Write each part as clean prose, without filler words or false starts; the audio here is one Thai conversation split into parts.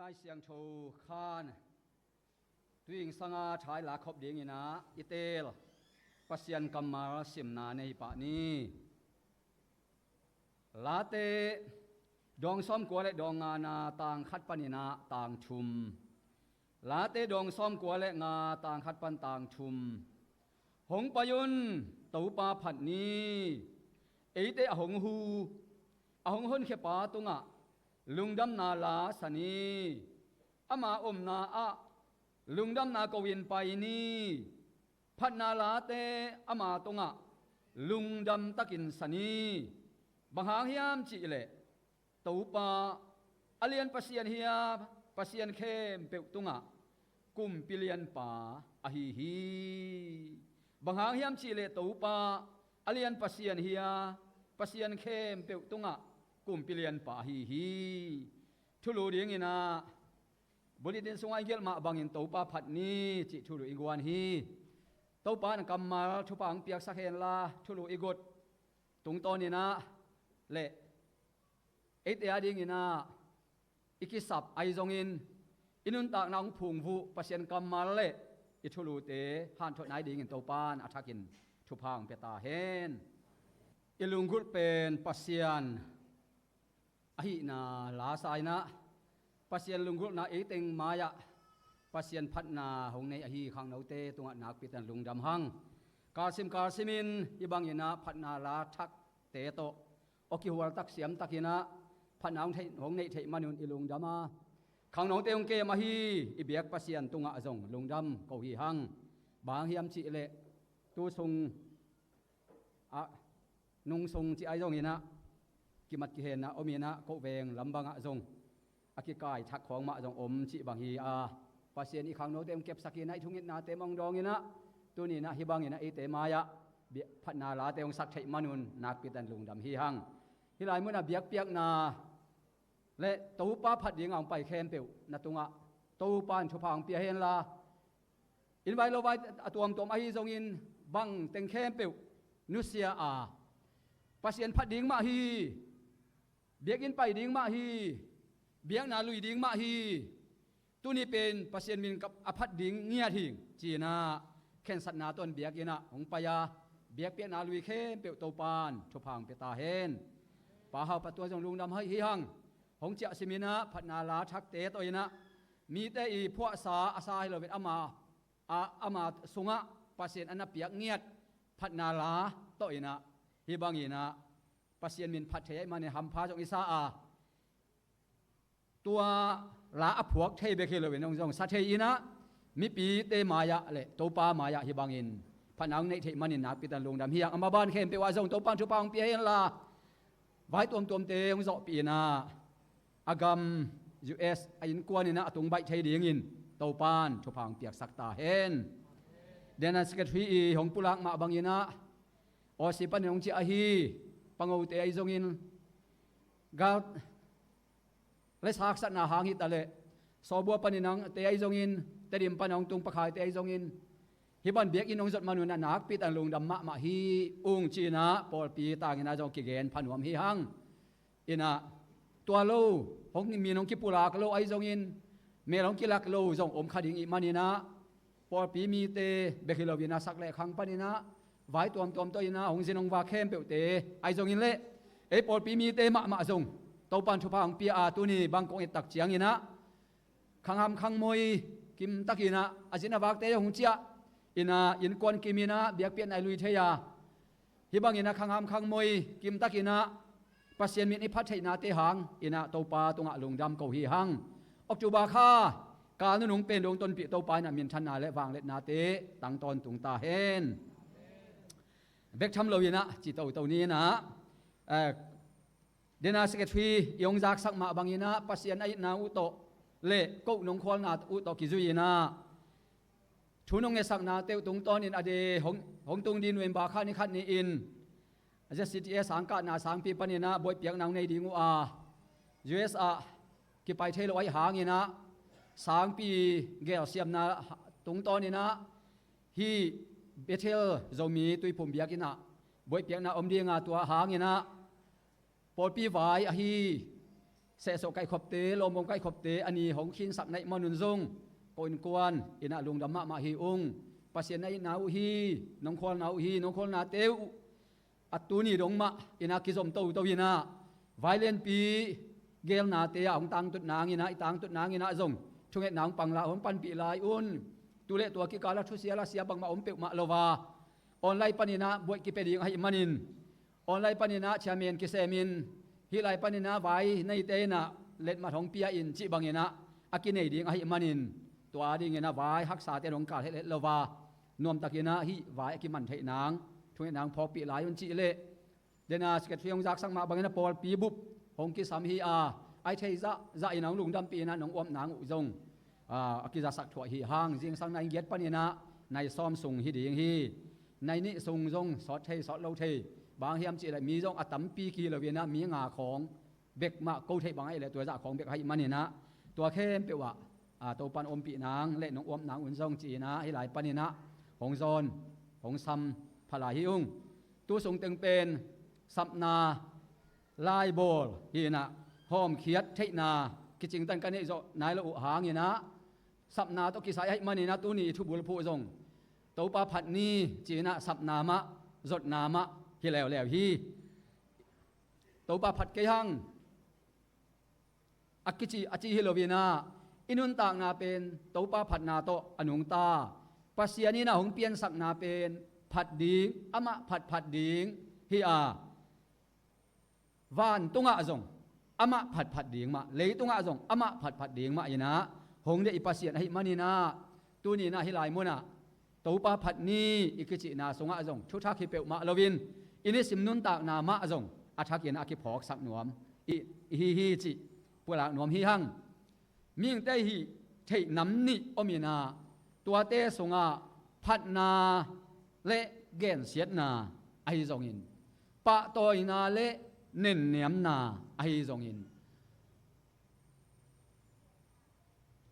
ลายเสียงโชคานตุยิงสังอาชายหลาคบเดียงนะอิเตลปัสยันกัมมาสิมนาในปะนี้ลาเตดองซ้อมกัวและดองงานาต่างคัดปนินาต่างชุมลาเตดองซ้อมกัวและงาต่างคัดปันต่างชุมหงปยุนตูปาผัดนี้เอเตหงหูหงหุนเขปาตุงะลุงดำนาลาสนีอามาอมนาอะลุงดำนากวินไปนี้พัดนาลาเตอามาตุงะลุงดำตะกินสนีบังหางเฮียมจิเลตูปาอเลียนปัสยันเฮียปัสยันเข้มเปตุงะกุมปิเลียนป่าอหิฮีบังหางเฮียมจิเลตูปาอเลียนปัสยันเฮียปัสยันเข้มเปตุงะกุมปิเลียนป่าฮีฮีทุลูเดียงอินาบริเดนสงไอเกลมาบังอินตูปาผัดนี้จิทุลูอิกวนฮีตูปานกัมมาทุปังเปียกสักเฮนลาทุลูอิกดตุงตอนนี้นะเละเอตยาดิงอินาอิกิสับไอซงอินอินุนตากนางพุงผู้ปัสยันกัมมาเละอิทุลูเตหันทนายดิงอินตูปานอัฐกินทุพังเปตาเฮนอิลุงกุลเป็นปัสยันอหินาลาสายนะปัสยันลุงกุลนาเอเต็งมายะปัสยันพัดนาหงในอหิขังเนาเตตุงนักปิตันลุงดำหังกาซิมินอิบังยินาพัดนาลาทักเตโตโอกิหัวตักเสียมตักินะพัดนาหงในเทมานุนอิลุงดำมาขังเนาเตงเกมาฮีอิเบียกปัสยันตุงะจงลุงดำเกาหีหังบางเฮียมจิเลตูทรงนุงทรงจิไอจงยินะกิมัดกิเฮนะอมีนะโกเวงลำบังอะจงอากิกายทักของมาจงอมจิบังฮีปัสยันอีขังโนเต็มเก็บสักนะทุงินาเต็มองดองยินะตัวนี้นะฮิบังยินะเอเตมายะพัดนาลาเต็มสักเทมานุนนักปิตันลุงดำฮีหังฮิลายมุนาเบียกเปียกนาและตูปาพัดยิงเอาไปแคมเปียวนาตุงะตูปานชุพังเปียเฮนลาอินไวโลไวตัวมไอจงอินบังเต็งแคมเปียวนุเซียปัสยันพัดดิงมาฮีเบียกินไปดิงมาฮีเบียกนาลุยดิงมาฮีตัวนี้เป็นปัสยันมินกับอภัดดิงเงียถิงจีนาแข่งสัตนาต้นเบียกินะของปยาเบียกเปียนาลุยเข้มเปียวโตปานทุพังเปตาเฮนป่าเฮาปะตัวจงลุงดำให้ฮีหังของเจ้าสิมินะพัดนาลาทักเตตัวยินะมีแต่อีพวกสาอาซาให้เราเป็นอามาสุงะปัสยันอันนับเปียกเงียดพัดนาลาตัวยินะฮิบังยินะปัสยันมินพัดเทยมาในหำพาจงอิสาตัวลาอพวกเทเบเคเลเวนองสัตเทยินะมิปีเตมายะเลโตปามายะฮิบังอินพนังในเทมันนินักปิตันลงดำเฮียงอมาบ้านเข้มเปว่าจงโตปันทุปังเปียเฮนลาไว้ตัวเตงจอปีนาอากม US อินกวนนี่นะตุงใบเทดียินโตปานทุปังเปียกสักตาเฮนเดนัสเกตฟีของปุลักมาบังยินะออสิปันยงจิอาฮีปังเอาเตไอจงอินกาเลสักสัตนาหางฮิตอะไรสอบัวปันนังเตไอจงอินเตดิมปันองตุงปะขายเตไอจงอินฮิบันเบียกอินองจดมานุนักปิตันลงดำมะฮีองจีนะปอลปีตางินาจงกิเกนพันวมฮีหังอินะตัวโลหงมีน้องกิปุลากโลไอจงอินเมลองกิลักโลจงอมคดิงอิมานินะปอลปีมีเตเบคิโลวินาสักเลขังปันนะไว้ตัวตัวยินะหงสินองวาเข้มเปียวเตไอจงอินเละเอปอลปีมีเตมะจงโตปันทุพังปีอาตุนีบางกงอิตักเจียงยินะขังหำขังมวยกิมตักยินะอาจินาวากเตยหงเจียอินะอินกวนกิมินะเบียกเปียนไอลุยเทียฮิบังยินะขังหำขังมวยกิมตักยินะปัสยันมินอิพัทเทนาเตหังอินะโตปาตุงะลุงดำเกาหีหังออกจูบาคากาลนุงเป็นดวงตนปีโตปานะมินทันนาและวางเล็นาเตตังตอนตุงตาเฮนเบกทำเรายินะจิตตัวนี้นะเดนาสเกตฟียงจากสักมาบางยินะปัสยันไอนาอุโตเละกุนงควลนาอุโตกิจุยินะชุนงเงสักนาเตวตุงตอนอินอเดหงตุงดินเวนบาคานิคัดนีอินอาจจะสิทธิสังกัดนาสังปีปนินะบอยเปียงนางในดิงูUSA กิไปเทลไว้หางยินะสังปีเกลเซียมนาตุงตอนนี้นะฮีเบเทลโจมีตุยผมเบียกินะบอยเปียงนาอมเดียงตัวหางยินะปอดปีไว้ฮี เสโซไกขบเตโลมงไกขบเตอันนี้หงคินสักในมนุนซงโกนกวนอินะลุงดำมะมาฮีองปัสเยนในนาวฮีน้องคนนาวฮีน้องคนนาเตวอัตุนีดงมะอินะกิสมโตโตวินะไวเลนปีเกลนาเตียองตังตุดนางอินะตังตุดนางอินะซงช่วงเอ็นางปังละหงปันปีลายอุนตุเลตัวกิกาลทุเสียละเสียบังมาอมเปกมาโลวาออนไลน์ปนินะบวยกิเปดีให้มันินออนไลน์ปนินะชาเมียนกิเซมินฮิไลปนินะไว้ในเตนะเล็ดมาทองเปียอินจิบังอินะอากินเนดีให้มันินตัวดีเงินะไว้ฮักษาเตนองกาให้เล็ดโลวานวมตะกินะฮิไว้กิมันไทนางช่วงเอ็นางพอปีลายอุนจิเลเดนาสเกตเฟียงจักสังมาบังอินะปอลปีบุบหงกิสามฮีอาไอเทจะอินางลุงดำปีนะน้องอมนางอุจงอากิจะสักถั่วฮีหางจิงสังในเกียรติปนินะในซ้อมส่งฮีดีงฮีในนี้ส่งจงสอดเทสอดเล่าเทบางเฮียมจีอะไรมีจงอัตตมปีกีเลวีนะมีงาของเบกมาโกเทบางไอเลยตัวจะของเบกให้มันนี่นะตัวเข้มเปว่าตัวปันอมปีนางเล่นน้องอมนางอุ่นจงจีนะให้หลายปนินะหงซอนหงซัมพลาฮิอุงตัวส่งตึงเป็นสับนาลายโบลฮีนะหอมเขียดเทนากิจิงตันกันนี่จะนายละอุหางนี่นะสับนาต้องกิสายให้มันนี่นะตัวนี้ทุบุลผู้จงตัวปลาผัดนี้จีนะสับนามะจดนามะที่แล้วฮีตัวปลาผัดเกยังอักกิจิอจิฮิโลวีนาอินุนตางนาเป็นตัวปลาผัดนาโตอนุงตาปัสยานีนาหงเปียนสักนาเป็นผัดดิงอมะผัดดิงฮีอาวานตุงะจงอมะผัดดิงมาเลยตุงะจงอมะผัดดิงมาอีนะหงเดอิปัสยาให้มานีนาตัวนี้นะฮิลายมุนะตัวปลาผัดนี้อิกจินาสงะจงชุทักฮิเปมาลวินอินิสิมนุนตากนามะจงอาทักเยนอากิพอกสักหนวมฮิจิปวลากหนวมฮิหังมิ่งเตฮิเทน้ำนิอมีนาตัวเตสงะผัดนาเละเกนเสียดนาไอจงอินปะตอยนาเละเน่นเนียมนาไอจงอิน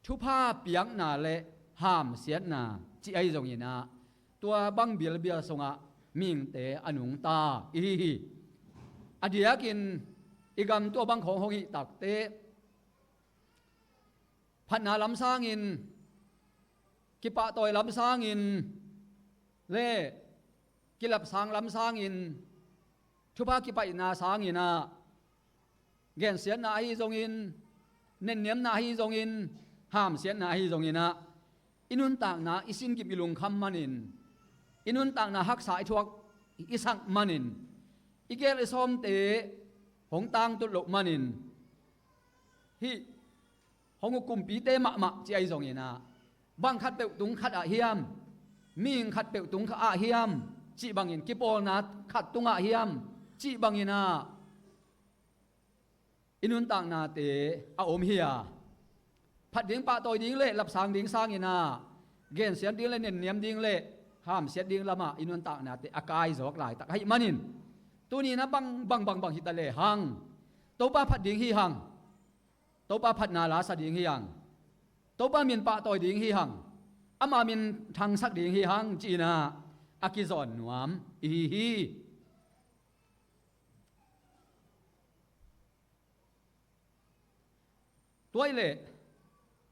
ชุภาเปียงนาเละห้ามเสียดนาจีไอจงอินะตัวบังเบียลสงะมิ่งเตอนุงตาอีอดียกินอีกรรมตัวบังของหงิตักเตพันนาลำสร้างอินกิปะตอยลำสร้างอินเล่กิลับสางลำสร้างอินชุภากิปะอินาสางอินะเกนเสียนาฮีจงอินเน้นเนียมนาฮีจงอินห้ามเสียนาฮีจงอินะอินุนต่างนาอิสินกิบิลุงคำมันินอินุนต่างนาฮักษาไอทวกอิสังมันินอิเกลอิสอมเตหงตังตุลกมันินฮิหงกุมปีเตมะจีไอจงอินะบังคัดเปตุงคัดอาเฮียมมิงคัดเปตุงคัดอาเฮียมจีบังอินกิโปนัดคัดตุงอาเฮียมจีบังอินะอินุนต่างนาเตอาอมเฮียผัดดิ้งปะตอยดิ้งเละรับสางดิ้งสางอินาเกณฑ์เสียดิ้งเละเน้นเนียมดิ้งเละห้ามเสียดิ้งละมาอินุนต่างนาเตอากายจอกหลายตักให้มันินตัวนี้นะบังฮิตาเลหังตัวปะผัดดิ้งฮีหังตัวปะผัดนาลาสดิ้งฮีหังตัวปะมินปะตอยดิ้งฮีหังอามามินทางสักดิ้งฮีหังจีนาอากิจอนหนวมอีฮีตัวเละ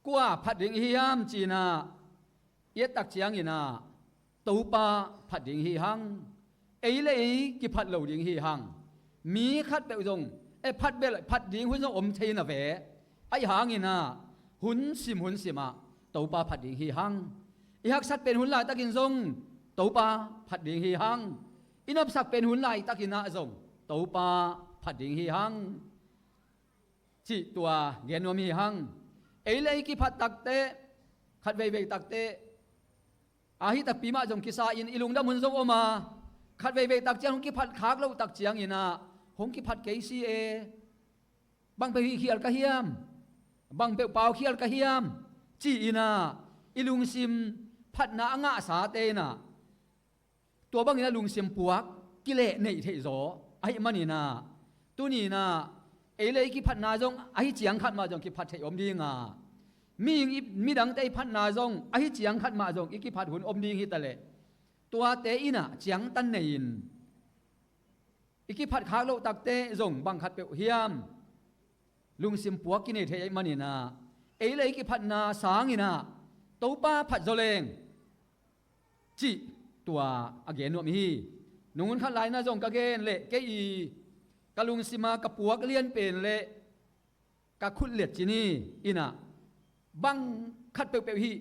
กัวผัดดิ่งฮิฮัมจีนาเยตักเจียงอินาตูปาผัดดิ่งฮิฮังเอเลยกิผัดเหลาดิ่งฮิฮังมีคัดเปอุจงผัดเบลผัดดิ่งหุ่นจงอมเทนเวไอหางอินาหุ่นสิมาตูปาผัดดิ่งฮิฮังอีฮักสัตเป็นหุ่นลายตะกินจงตูปาผัดดิ่งฮิฮังอินับสักเป็นหุ่นลายตะกินนาจงตูปาผัดดิ่งฮิฮังจิตัวเกนวมีฮังเอเลยกิพัดตักเตขัดเวตักเตอาฮิตักปีมาจงกิสาอินอิลุงดำมุนจงอมาขัดเวตักเจียงหงกิพัดขากเราตักเจียงอินาหงกิพัดเกซีเอบางไปเขียลกะเฮียมบางไปเปล่าเขียลกะเฮียมจีอินาอิลุงซิมพัดนาอ่ะสาเตนะตัวบางอินาลุงซิมปวกกิเลเนยเทโซไอมันอินาตุนีนาเอเลยกิพัดนาจงไอเจียงขัดมาจงกิพัดเทอมดีงามีดังเตพัดนาจงไอเจียงขัดมาจงอีกิพัดหุ่นอมดีฮิตะเลตัวเตอินะเจียงตันเนยินอีกิพัดขาโลตักเตจงบังคัดเปเฮียม ลุงซิมปัวกินเทยมันนี่นะเลยกิพัดนาสางอินะตัวป้าพัดโจเลงจิตัวอเกนวมีนูนขัดไหลนะจงกะเกนเละเกอีกะลุงซิมากะปัวกะเลียนเป็นเละกะคุดเล็ดจินี่อินะบังขัดเปียวฮี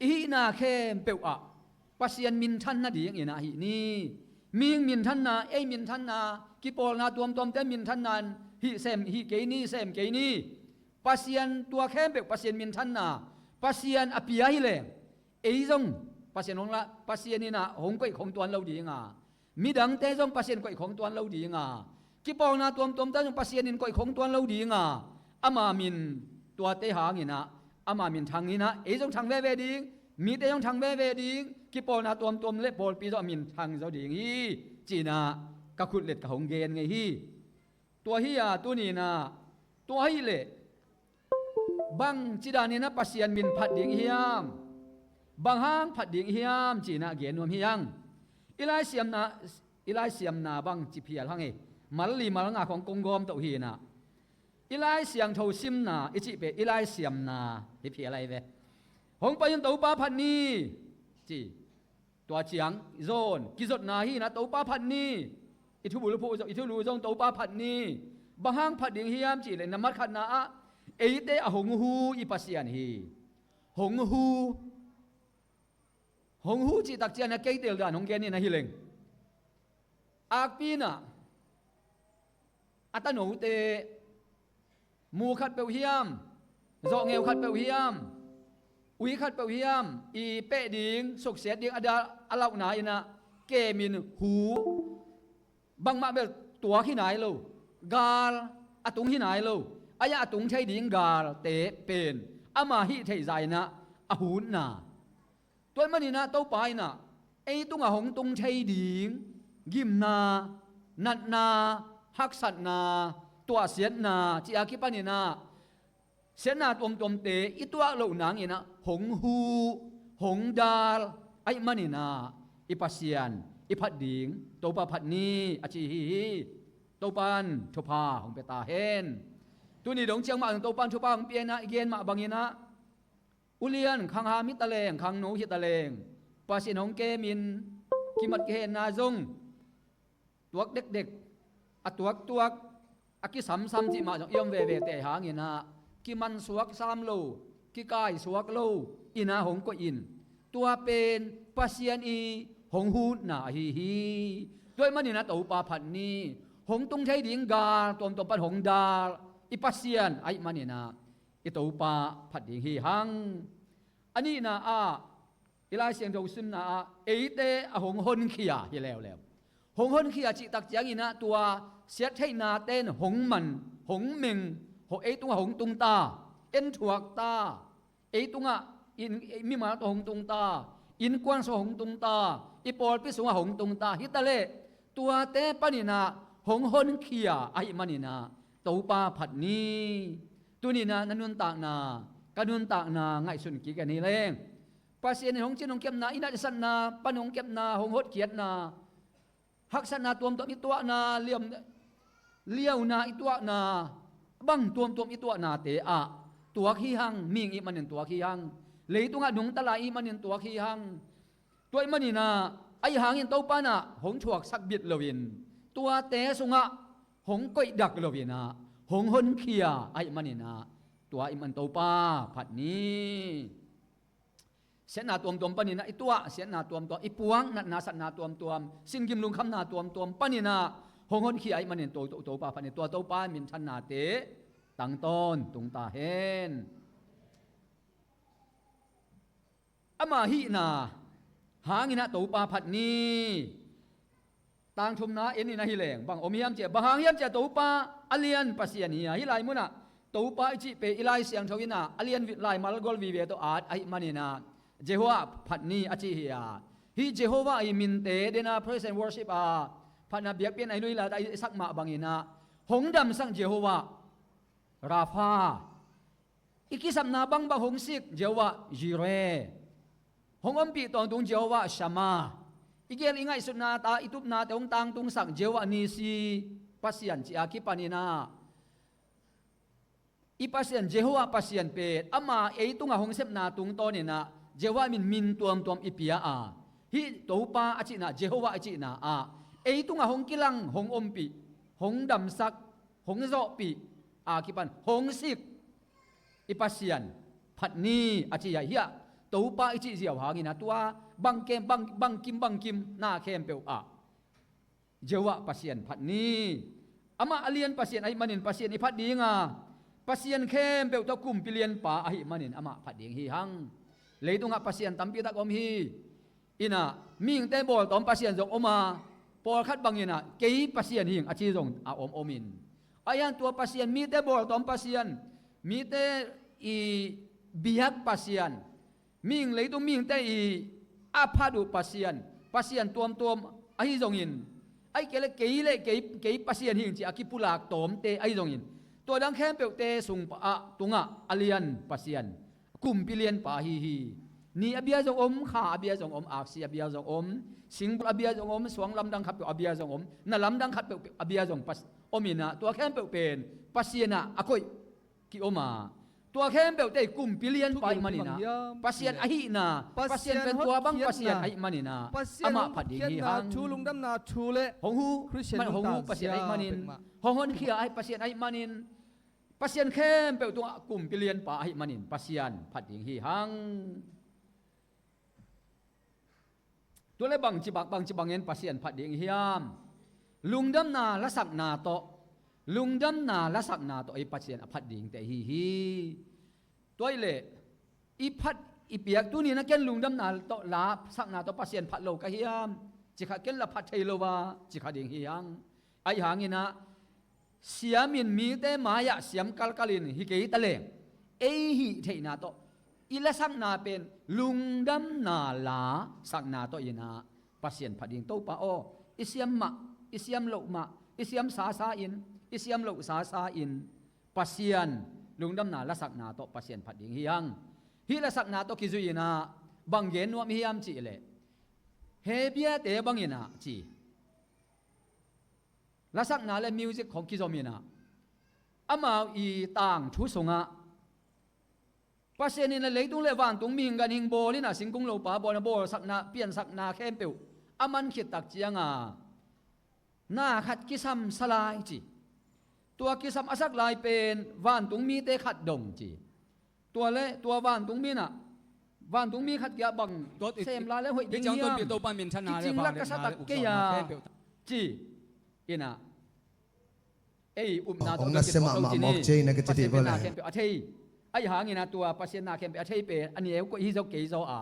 อีนาเข้มเปียวอะปัสยันมินทันนะดีอย่างอินะฮีนี่มิงมินทันนามินทันนากิปอลนาตัวมเต้มินทันนันฮีเซมฮีเกนี่เซมเกนี่ปัสยันตัวเข้มเปียวปัสยันมินทันนาปัสยันอภิยาฮิเลงจงปัสยันของละปัสยันนี่นะหงก้อยของตัวเราดีงามีดังแต่จงปัสยันก้อยของตัวเราดีงากิปอลนาตัวมเต้จงปัสยันนินก้อยของตัวเราดีงาอามามินตัวเตหางินะอามามินทางนี้นะจงทางเวดีมีแต่จงทางเวดีกิปอลนาตัวมเละปอลปีจอมินทางเจ้าดีฮีจีนากะขุดเล็ดกะหงเกนไงฮีตัวฮีตัวนี้นะตัวฮีเละบางจีดานี่นะปัสยันมินผัดดิงเฮียมบางห้างผัดดิงเฮียมจีน่าเกนวมเฮียงอิไลเซียมนาบางจีเพียลหังเอมัลลีมัลงาของกงกอมตัวฮีนะอิไลเสียงโทซิมนาอิจิเปอิไลเซียมนาเพียอะไรเวหงปยันตัวป้าผัดนี้จีตัวเจียงโซนกิจดนาฮีนะตัวป้าผัดนี้อิทุบุรุพูอิทุลูจงตัวป้าผัดนี้บางห้างผัดดิงเฮียมจีเลยนมัดขัดนาเตะหงหูอีปัสยันฮีหงหูจีตักเจียนนะเกยเตลดานหงเกนี่นะฮิเลงอากปีนะอัตโนเตมูขัดเปียวเฮียมโซเงวขัดเปียวเฮียมอุยขัดเปียวเฮียมอีเปดิงสุกเสียดิงอดาอลาวนาอินะเกมินหูบางมาเบลตัวที่ไหนลูกาลอตุงที่ไหนลูอายะตุงใช้ดิงกาลเตเป็นอามาหิไทใจนะอหูนาตัวมันนี่นะเต้าไปนะตุงหงตุงใช้ดิงกิมนานัดนาฮักสัตนาตัวเสียนาจีอาคิปานี่นะเสียนาตัวเตอีตัวเหล่านังนี่นะหงหูหงดาลมันนี่นะอีปัสยันอีพัดดิงตัวปะพัดนี้อาชีฮีตัวปันทุพาหงเปตาเฮนตัวนี้ดงเชียงมาตัวปันทุพาหงเปียนะอีเกนมาบางยีนะอุเลียนขังหามิตะเลงขังหนูฮิตะเลงปัสยันหงเกมินกิมัดเกนนาจงตัวเด็กตัวอากิซ้ำจิมาจงยอมเวเตหางยีนะกิมันสวกซ้ำโลกิกายสวกโลอินาหงก็อินตัวเป็นปัสยันอีหงหูนาฮีด้วยมันนี่นะตัวปาผัดนี้หงตุงใช้ดิงกาตัวปันหงดาอิปัสยันมันนี่นะอิตัวปาผัดดิงฮีหังอันนี้นะอิลาเสียงโดซึมนะเตหงหนขี้ยาที่แล้วหงหนขี้ยาจิตักเจียงอีนะตัวเสียให้นาเต้นหงมันหงเมงตัวหงตุงตาถวกตาตัวอินมีมาตัวหงตุงตาอินกวนสหงตุงตาอีปอลพิสุงหงตุงตาฮิตะเลตัวเตปานินาหงหนขี้ยามันนี่นะตัวปาผัดนี้ตัวนี้นะนันนุนตากนากระนุนตากนาไงสุนกิกันนี่เลงปัสยันหงจินหงเก็บนาอินาสันนาปนหงเก็บนาหงหดเกียรนาหักสันนาตัวอีตัวนาเลี้ยวนาอีตัวนาบังตัวอีตัวนาเตะตัวขี้หังมิงอีมันเห็นตัวขี้หังเลยตัวหนุ่งตะลายอีมันเห็นตัวขี้หังตัวมันนี่นะหางเห็นตัวป้านะหงฉวกสักบิดเลวินตัวเตะสุงะหงก้อยดักเลวินะหงหนขี้ยามันนี่นะตัวมันตัวป้าผัดนี้เสียนาตัวปานี่นะตัวเสียนาตัวอีปวงนัดนาสัตนาตัวสิ่งกิมลุงคำนาตัวปานี่นะหงหนขี้มันนี่ตัวป้าผัดนี่ตัวป้ามินทันนาเตตั้งต้นตุงตาเฮนมาหินาหางินะตัวปาผัดนี้ต่างชุมนานี่นะฮิเลงบางอมยามเจบางยามเจตัวปาอเลียนปัสยานีฮิไลมุนะตัวปาอิจิเปอิไลเสียงทวินะอเลียนวิไลมาลกอลวิเวตัวมันนี่นะเจโฮวาผัดนี้อจิฮิยาฮิเจโฮวามินเตเดนา praise and worship ผัดนาเบียกเป็นไอ้ลุยละไอ้สักมาบางอินะหงดำสังเจโฮวาราฟาอีกิสัมนาบังหงสิกเจโฮวาจิเรหงอมปีตองตุงเจโฮวาชามาอีเกลอิงไงสุนาตาอิตุปนาแต่หงตังตุงสักเจโฮวานีซีปัสยันจิอาคิปานีนา อีปัสยันเจโฮวาปัสยันเปดอามาเอตุงะหงเซบนาตุงโตนี่นะเจโฮวามินตวมอีเปียอาฮิโตปาอจินะเจโฮวาอจินะอาเอตุงะหงกิลังหงอมปีหงดำซักหงโซปีอาคิปันหงสิกอีปัสยันผัดนี้อจิยะเฮียโตปาอจิเสียวหางินะตัวบังเกมบังกิมหน้าเข้มเปียวอาเจโฮวาปัสยันผัดนี้อามาอเลียนปัสยันไอมันินปัสยันอีผัดดีงาpasien khem pe to kum pilian pa a hi manin ama phading hi hang leitunga pasien tampi tak om hi ina ming te bol tom pasien jong oma por khat bangina kei pasien hing achi jong a omin ayan tua pasien mi te bol tom pasien mi te i biak pasien ming leitung ming te i aphadu pasien tuam a hi jong in ai kele kei pasien hing chi akipulak tom te ai jong inตัวดังแค่เปียวเตสุงปะตุงะอเลียนปัสยันกุมปิเลียนปาฮีนี่อเบียจงอมขาอเบียจงอมอักษีอเบียจงอมสิงอเบียจงอมสวงลำดังขับเปียวอเบียจงอมน่ะลำดังขับเปียวอเบียจงปัสอมินะตัวแค่เปียวเป็นปัสยันอะคุยกิโอมาตัวแค่เปียวเตกุมปิเลียนปาฮิมานินะปัสยันอะฮีนะปัสยันเป็นตัวบังปัสยันอะฮิมานินะอามาผัดดีฮีฮังชูลุงดำนาชูเลหงฮูมันหงฮูปัสยันอะฮิมานินหงฮอนเขียไอปัสยันอะฮิมานินpasien khem pe tu kum pilian pa hi manin pasian phating hi hang tu le bang chi bang en pasien phating hiam lungdam na la sak na to ai pasien phating te hi toile i phat i piak tu ni na ken lungdam na to la sak na to pasien phat lo ka hiam chi kha ken la phat thei lo wa chi kha ding hi hang ai hangina siamin mi te maya siam kalkalin hi ke taleng ei hi theina to ila sang na pen lungdam na la sang na to ina pasien phading to pa o isiam lo ma isiam sa in pasien lungdam na la sak na to pasien phading hiang hi la sak na to kizuina banggen nuam hiam chi le hebia te bangina chi la sak na le music ของกิโซมีนะอามาอีต่างทุสงะปัสเซนินเลยตุงเลวานตุงมิงกันหิงโบนี่นะสิงกุงโลปาบอนโบสักนาเปลี่ยนสักนาเข้มเปียวอามันขิดตักเจียงหน้าขัดกิซัมสลายจีตัวกิซัมอสักลายเป็นวานตุงมีเตขัดดงจีตัววานตุงมีน่ะวานตุงมีขัดยาบังเซมลายแล้วหวยดิ้งเยี่ยมจริงๆลักกษัตริย์เกียจีอินะเอ้อุปนาตัวเสมาหมอกเจนักจิตวิทยาอาทิไอ้หางินะตัวปัสเซนาเข้มอาทิเป็นอันนี้ก็ฮิโซเกโซอา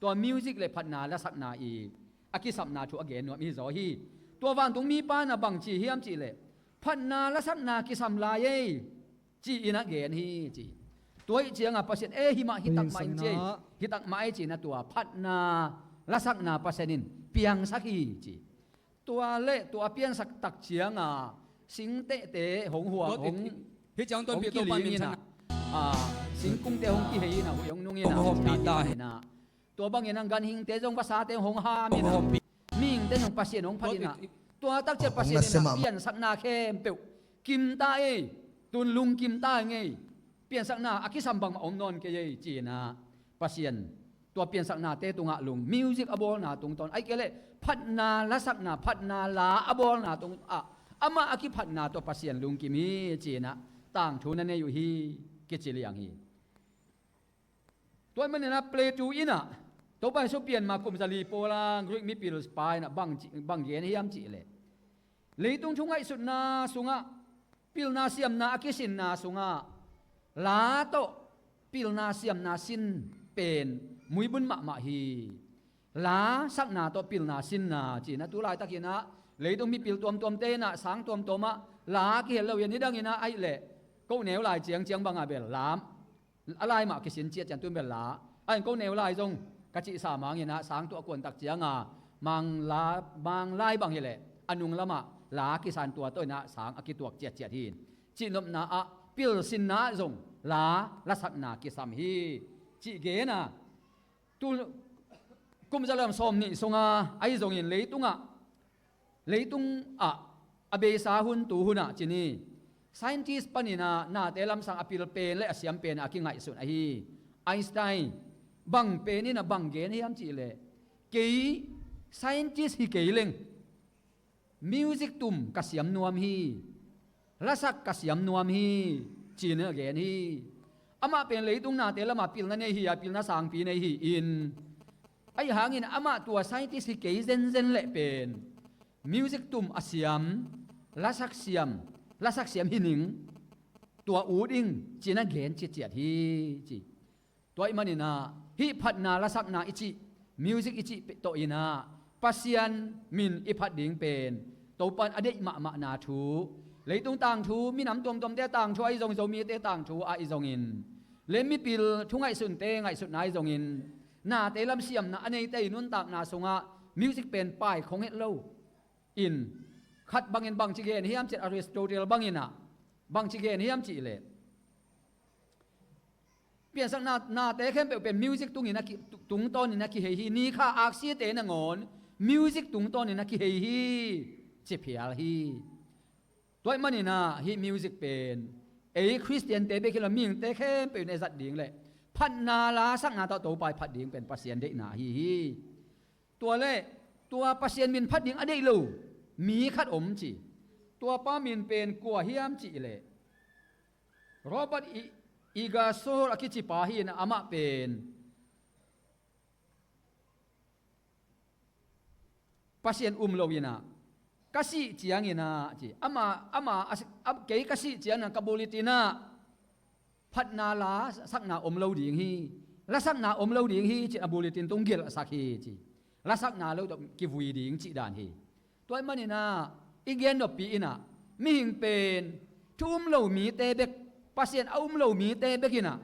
ตัวมิวสิกเลยพัฒนาและสักนาอีอากิสัมนาชัวเกนนัวมิโซฮีตัววันตรงมีป้านะบังจีเฮียมจีเลยพัฒนาและสักนากิสัมลายจีอินะเกนฮีจีตัวอีเจียงอ่ะปัสเซนฮิมาฮิตักมาอินเจฮิตักมาไอจีนะตัวพัฒนาและสักนาปัสเซนินเปียงสักฮีจีตัวเละตัวเปียงสักตักเจียงสิงเตะหงหัวหงที่จังต้นเปียตัวปามินนะสิงกุ้งเตะหงกี่เฮนะหงนุ่งเงินะหงปีตาเฮนะตัวบางเงินังกันหิงเตะจงภาษาเตะหงฮามินะมิงเตะหงปัสเซียนหงพัดินะตัวตักเจ็บปัสเซียนนะเปลี่ยนสักนาเข้มเปียวกิมตาตุนลุงกิมตาไงเปลี่ยนสักนาอากิสัมบังอมนอนเกยจีนะปัสเซียนตัวเปลี่ยนสักนาเตะตุงะลุงมิวสิกอบอลนาตุงตอนไอ้เกเลยพัฒนาละสักนาพัฒนาลาอบอลนาตุงอามาอากิพัฒนาตัวปัสเซียนลุงกิมีจีนะต่างทุนนั่นอยู่ฮีกิจเลียงฮีตัวมันเนี่ยนะเปลจูอินะตัวไปสุเปลี่ยนมากุมซาลีโปลังกริกมีปิลสปายนะบังเย็นฮิยามจีเลยเลยตรงช่วงไอ้สุดนาสุงะปิลนาเซียมนาอากิสินนาสุงะลาโตปิลนาเซียมนาสินเป็นมุยบุญมะฮีลาสักนาโตปิลนาสินนาจีนะตัวลายตะกี้นะเลยต้องมีปิลตัวเตนะสังตัวมะลาเกี่ยวเราอย่างนี้ดังนี้นะไอ้เละก็แนวลายเจียงบังอาเบลลามอะไรมากิสินเจียจันตุนเบลลาไอ้ก็แนวลายจงกะจิสามังอย่างนะสังตัวกวนตักเจียงมังลาบางลายบางอย่างเละอนุงละมาลากิสันตัวต้นนะสังอากิตัวเจียทีนจีนมนาปิลสินนาจงลาละสักนากิสามฮีจีเกนะตุกุมจะเริ่มสมนี่สงไอ้จงยินเลยตุงอเบสาหุนตูหุนจีนี่ scientist ปนินานาเตลัมสังอปิลเปนและอเสียมเปนอากิงไงสุนไอฮีไอน์สไตน์บังเปนี่นะบังเกนฮิมจีเลเกย scientist ฮิเกยเลง music ตุมกะเสียมนวมฮีละสักกะเสียมนวมฮีจีเนเกนฮีอามาเป็นเลยตุงนาเตละมาปิลนะเนฮีอาปิลนะสังปีเนฮีอินไอหางินอามาตัว scientist ฮิเกยเซนเซนเลเป็น music ตุมอเสียมละสักเสียมละสักเสียมหินิงตัวอูดิงจีน่าเกนจีเจียทีจีตัวอิมันนี่นาฮิพัดนาละสักนาอิจิมิวสิกอิจิโตอินาปัสยันมินอิพัดดิงเป็นตัวปันอเดมะนาทูเลยตรงต่างทูมีน้ำตมเตต่างทูไอซงมีเตต่างทูไอซงอินเลมิปิลทุงไอสุนเตไอสุนไอซงอินนาเตลัมเสียมนาอันนี้เตนุนตากนาสงะมิวสิกเป็นป้ายของเฮตโลอินขัดบางอินบางจิเกนฮิมจิอริสโตเติลบางอินะบางจิเกนฮิมจิเลเปลี่ยนสักนาเตเข้มเป็นมิวสิกตุงอินะตุงต้นนี่นะกิเฮฮีนี่ค่ะอักเสียเตนะงอนมิวสิกตุงต้นนี่นะกิเฮฮีเจ็บเพียลฮีตัวมันนี่นะฮีมิวสิกเป็นคริสเตียนเตเบกิลมิงเตเข้มเป็นในสัตว์ดิ่งเลยพันนาลาสักนาตัวไปพัดดิ่งเป็นปัสเซียนเดนาฮีตัวเล่ตัวปัสเซียนมินพัดดิ่งอเดโลมีขัดอมจีตัวป้ามินเป็นกัวเฮียมจีเลยโรเบิร์ตอีกาโซอากิจิปาฮีนะอามาเป็นปัสยันโลวินะกัสิจียงินะจีอามาเกยกัสิจียนะกับูลิตินะพัดนาลาสักนาโลดิงฮีละสักนาโลดิงฮีจีอบูลิตินตุงเกลสักฮีจีละสักนาโลกิวุยดิงจีดานฮีตัวมันนี่นะอีเกนดปีน่ะมีหิงเป็นทุ่มเหล่ามีเตเบกปัสเซียนเอาเหล่ามีเตเบกินะ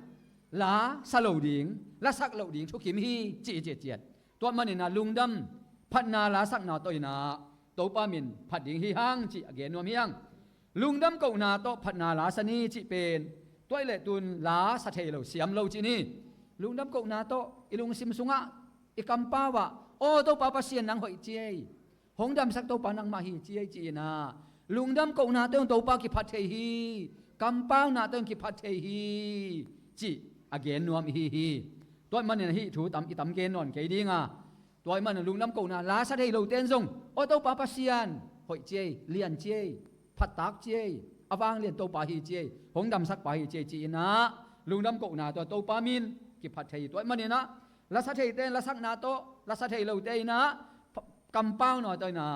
ลาสเหล่าดิงละสักเหล่าดิงชุกิมฮีจีเจียดตัวมันนี่นะลุงดำพัดนาลาสักนาตัวนะตัวป้ามินพัดดิงฮีฮังจีเกนนวมยังลุงดำเก่านาโตพัดนาลาสนีจีเป็นตัวเล็ตุนลาสะเทเหล่าเสียมเหล่าจีนี่ลุงดำเก่านาโตอีลุงซิมซุงะอีกัมป้าวะโอ้ตัวป้าปัสเซียนนังหอยเจยหงดำสักตัวปานังมาฮีจีไอจีนะลุงดำกงนาเต้งตัวปากิพัดเทฮีกำป้านาเต้งกิพัดเทฮีจีอเกนนวมฮีตัวมันเนี่ยฮีถูตำอีตำเกนนอนเกดีงาตัวมันลุงดำกงนาลาสัตย์เหล่าเต้นซงโอตัวปาปัสยานหอยเจเลียนเจพัดตักเจอวางเลียนตัวปาฮีเจหงดำสักปาฮีเจจีนะลุงดำกงนาตัวปามินกิพัดเทฮีตัวมันเนี่ยนะลาสัตย์เต้นลาสักนาโตลาสัตย์เหล่าเต้นนะกำป้าหน่อยตัวน่ะ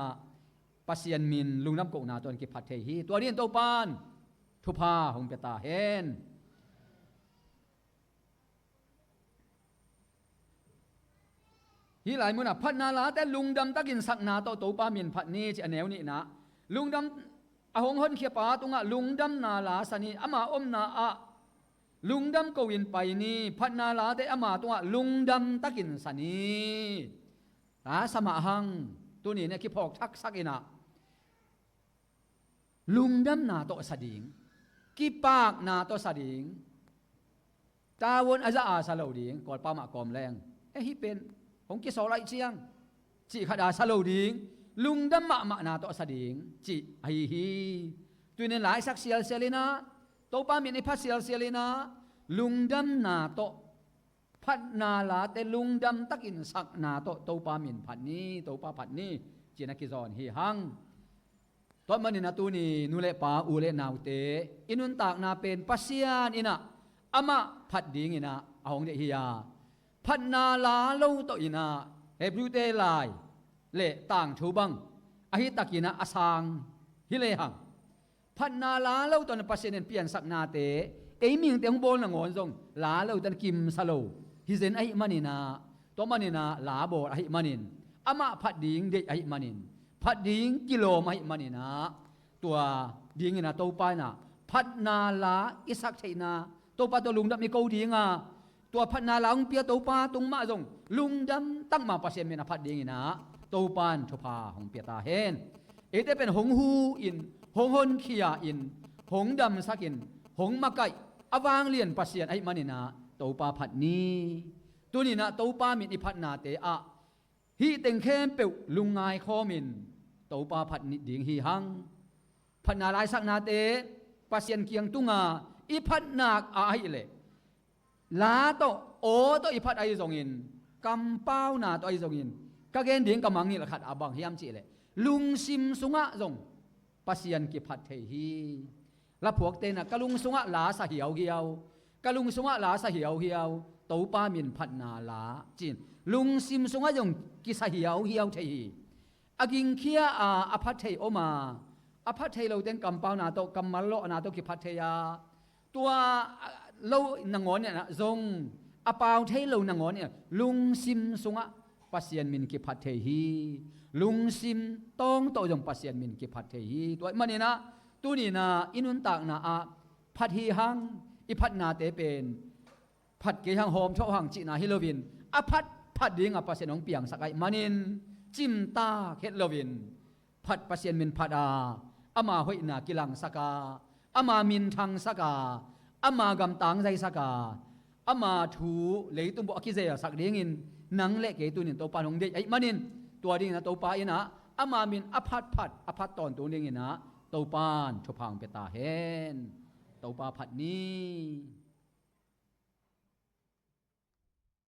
ปัสยันมินลุงน้ำกกนาตัวกิพัดเทฮีตัวเรียนตัวปานทุพาหงเปตาเฮนฮีหลายมุนะพัดนาลาแต่ลุงดำตะกินสักนาตัวปามินพัดนี้จะแนวนี้นะลุงดำอหงหนเขียปาตุงะลุงดำนาลาสนีอามาอมนาอะลุงดำกวินไปนี่พัดนาลาแต่อามาตุงะลุงดำตะกินสนีสมาหังตัวนี้เนี่ยคิดพอกทักสักอินะลุงดำนาโตสดิงกีปากนาโตสดิงตาวนอาจจะอาสาลดิงกอดปามากอมแรงฮิเป็นผมกิสอไรเชียงจีขดาสาลดิงลุงดำมะนาโตสดิงจีไอฮีตัวนี้หลายสักเสียลเซลินะโตปามีในพัสเสียลเซลินะลุงดำนาโตพัดนาลาแต่ลุงดำตักอินสักนาโตปามินพัดนี้โตปาพัดนี้จีนักกิจอนฮีฮังตอนมันนี่นาตูนี่นูเลปาอูเลนาวเตอินุนตากนาเป็นปัสยานอินะอามาพัดดิงอินะเอาของเดียฮียาพัดนาลาโลโตอินะเฮบรูเตลายเลต่างทูบังอหิตักินะอสังฮิเลหังพัดนาลาโลตอนปัสยานเปลี่ยนสักนาเตมิงเตียงโบนงอนซงลาโลตันกิมซาโลฮิเซนไอมันินาตัวมันินาลาโบไอมันินอามาพัดดิงเดไอมันินพัดดิงกิโลไอมันินาตัวดิงนะตัวปานะพัดนาลาอิสักชัยนาตัวปาตัวลุงดำมีเกาดิงอ่ะตัวพัดนาลาองเปียตัวปาตุงมาซงลุงดำตั้งมาปัสเซมนะพัดดิงนะตัวปานทุพาของเปียตาเฮนเอเตเป็นหงหูอินหงหนขียาอินหงดำสักอินหงมาไกอวางเลียนปัสเซียนไอมันินาโตปาพัดนี้ตัวนี้นะโตปามินอิพัดนาเตอะฮีเต็งเข้มเปวลุงไงคอมินโตปาพัดนิดิงฮีหังพัดนาลายสักนาเต ปัสยันเกียงตุงาอีพัดนักอาหิเลลาโตโอโตอีพัดไอซงอินกำเป้านาโตไอซงอินกะเกนเดียงกำมังนี่ละขัดอาบังฮิยามจิเลลุงซิมสุงะซงปัสยันกิพัดเทฮีละพวกเตนะกะลุงสุงะลาสะเหียวเหียวกะลุงสุงะลาสะเหียวเหียวโตปามินพัดนาลาจินลุงซิมสุงะยงกิสะเหียวเหียวเทฮีอากิงเคียอาพัดเทโอมาอภัทเทโลเต็งกำเป้านาโตกำมัลโลนาโตกิพัทเทยาตัวโลนงอนเนี่ยนะซงอปาวเทโลนงอนเนี่ยลุงซิมสุงะปัสยันมินกิพัทเทฮีลุงซิมต้องโตยงปัสยันมินกิพัทเทฮีตัวมันนี่นะตัวนี้นะอินุนตากนะอาพัทฮีหังอิพัทนาเตเป็นพัดเกหังโฮมชอหังจินาฮิโลวินอภัทพัดดิ่งอปัสยันของเปียงสักไอมันินจิมตาเฮโลวินพัดปัสยันมินพัดาอามาหอยนากิลังสกาอามามินทังสกาอามากำตังใจสกาอามาถูเลยตุมบอกกิเซยสักเดียงินนังเล็กเกตุนินโตปานของเด็กไอ้มันินตัวดิ่งนะโตปาอินะอามามินอภัทพัดอภัทตอนตัวเดียงินนะโตปานชพังเปตาเฮนโตปาพัดนี้